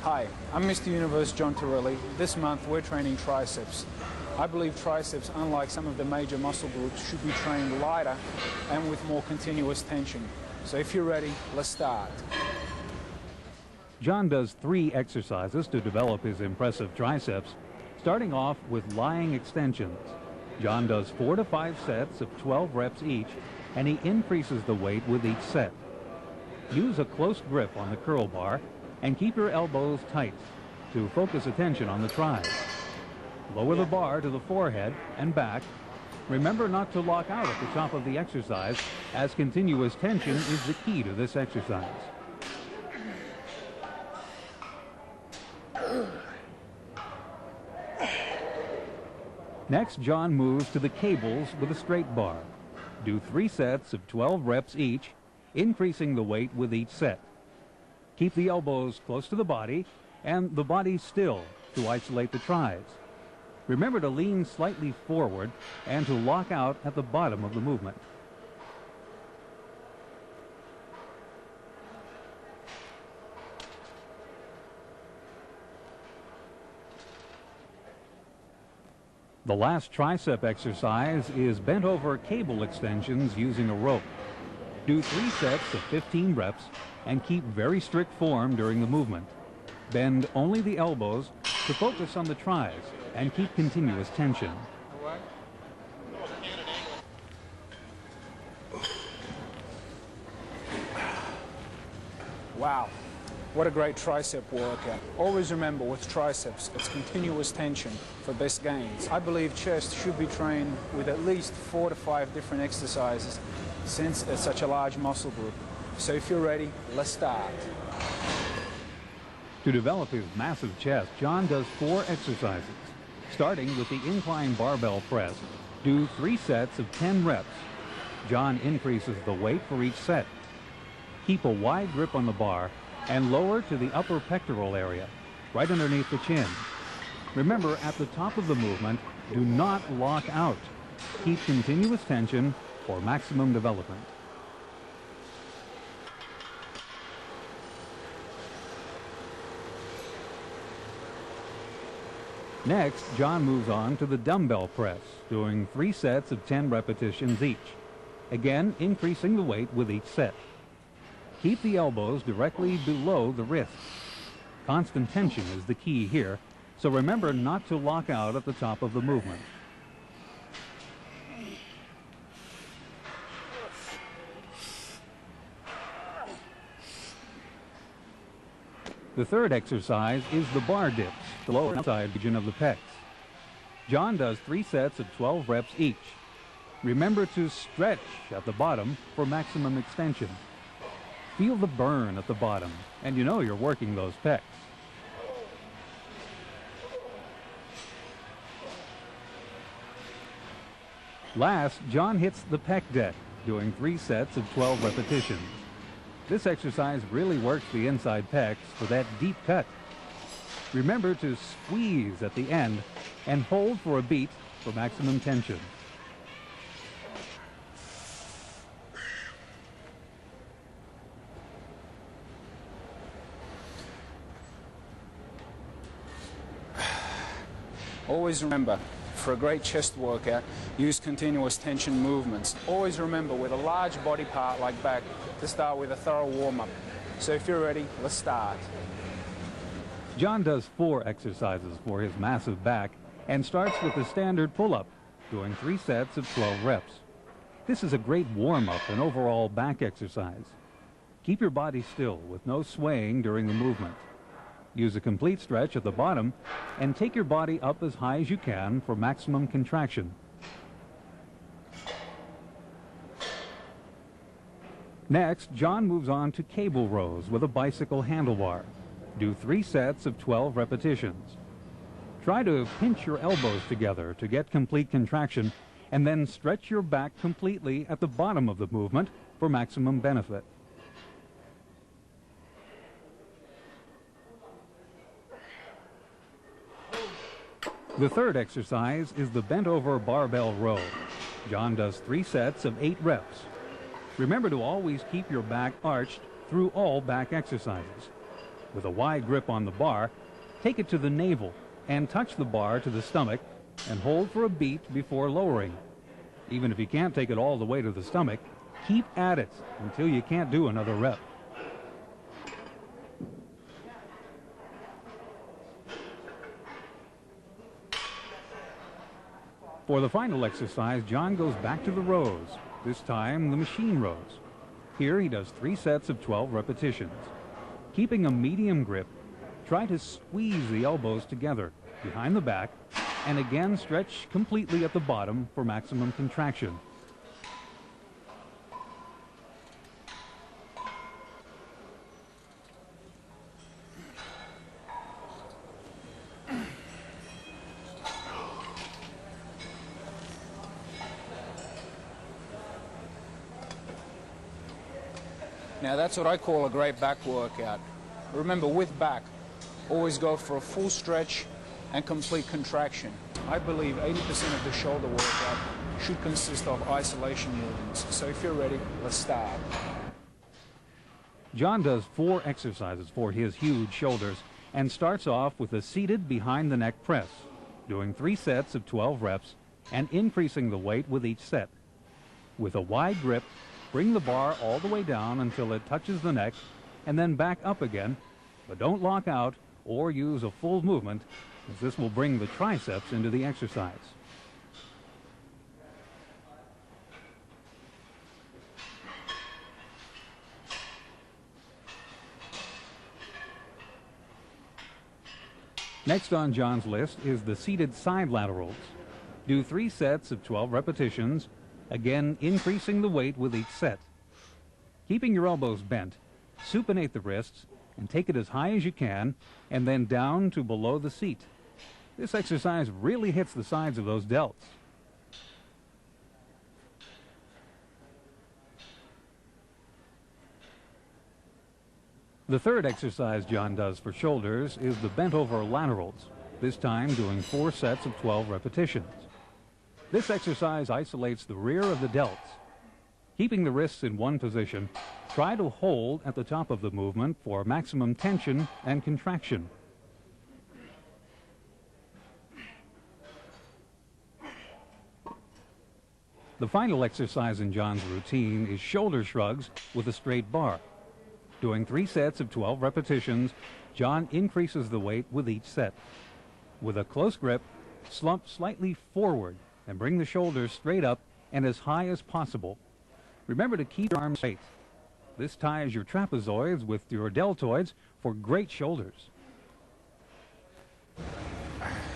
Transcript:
Hi, I'm Mr. Universe John Terilli. This month we're training triceps. I believe triceps, unlike some of the major muscle groups, should be trained lighter and with more continuous tension. So if you're ready, let's start. John does 3 exercises to develop his impressive triceps, starting off with lying extensions. John does 4 to 5 sets of 12 reps each, and he increases the weight with each set. Use a close grip on the curl bar and keep your elbows tight to focus attention on the tries. Lower the bar to the forehead and back. Remember not to lock out at the top of the exercise, as continuous tension is the key to this exercise. Next, John moves to the cables with a straight bar. Do 3 sets of 12 reps each, increasing the weight with each set. Keep the elbows close to the body and the body still to isolate the tries. Remember to lean slightly forward and to lock out at the bottom of the movement. The last tricep exercise is bent over cable extensions using a rope. Do 3 sets of 15 reps and keep very strict form during the movement. Bend only the elbows to focus on the tries and keep continuous tension. Wow, what a great tricep workout. Always remember with triceps, it's continuous tension for best gains. I believe chest should be trained with at least 4 to 5 different exercises since it's such a large muscle group. So if you're ready, let's start. To develop his massive chest, John does 4 exercises. Starting with the incline barbell press, do 3 sets of 10 reps. John increases the weight for each set. Keep a wide grip on the bar and lower to the upper pectoral area, right underneath the chin. Remember, at the top of the movement, do not lock out. Keep continuous tension for maximum development. Next, John moves on to the dumbbell press, doing 3 sets of 10 repetitions each. Again, increasing the weight with each set. Keep the elbows directly below the wrists. Constant tension is the key here, so remember not to lock out at the top of the movement. The third exercise is the bar dips, the lower outside region of the pecs. John does 3 sets of 12 reps each. Remember to stretch at the bottom for maximum extension. Feel the burn at the bottom, and you know you're working those pecs. Last, John hits the pec deck, doing 3 sets of 12 repetitions. This exercise really works the inside pecs for that deep cut. Remember to squeeze at the end and hold for a beat for maximum tension. Always remember, for a great chest workout, use continuous tension movements. Always remember, with a large body part like back, to start with a thorough warm-up. So if you're ready, let's start. John does 4 exercises for his massive back and starts with the standard pull-up, doing 3 sets of 12 reps. This is a great warm-up and overall back exercise. Keep your body still with no swaying during the movement. Use a complete stretch at the bottom and take your body up as high as you can for maximum contraction. Next, John moves on to cable rows with a bicycle handlebar. Do 3 sets of 12 repetitions. Try to pinch your elbows together to get complete contraction, and then stretch your back completely at the bottom of the movement for maximum benefit. The third exercise is the bent-over barbell row. John does 3 sets of 8 reps. Remember to always keep your back arched through all back exercises. With a wide grip on the bar, take it to the navel and touch the bar to the stomach and hold for a beat before lowering. Even if you can't take it all the way to the stomach, keep at it until you can't do another rep. For the final exercise, John goes back to the rows, this time the machine rows. Here he does 3 sets of 12 repetitions. Keeping a medium grip, try to squeeze the elbows together behind the back and again stretch completely at the bottom for maximum contraction. Now that's what I call a great back workout. Remember, with back, always go for a full stretch and complete contraction. I believe 80% of the shoulder workout should consist of isolation movements. So if you're ready, let's start. John does 4 exercises for his huge shoulders and starts off with a seated behind the neck press, doing 3 sets of 12 reps and increasing the weight with each set. With a wide grip, bring the bar all the way down until it touches the neck and then back up again, but don't lock out or use a full movement, as this will bring the triceps into the exercise. Next on John's list is the seated side laterals. Do 3 sets of 12 repetitions, again increasing the weight with each set. Keeping your elbows bent, supinate the wrists and take it as high as you can and then down to below the seat. This exercise really hits the sides of those delts. The third exercise John does for shoulders is the bent over laterals, this time doing 4 sets of 12 repetitions. This exercise isolates the rear of the delts. Keeping the wrists in one position, try to hold at the top of the movement for maximum tension and contraction. The final exercise in John's routine is shoulder shrugs with a straight bar. Doing 3 sets of 12 repetitions, John increases the weight with each set. With a close grip, slump slightly forward and bring the shoulders straight up and as high as possible. Remember to keep your arms straight. This ties your trapezoids with your deltoids for great shoulders.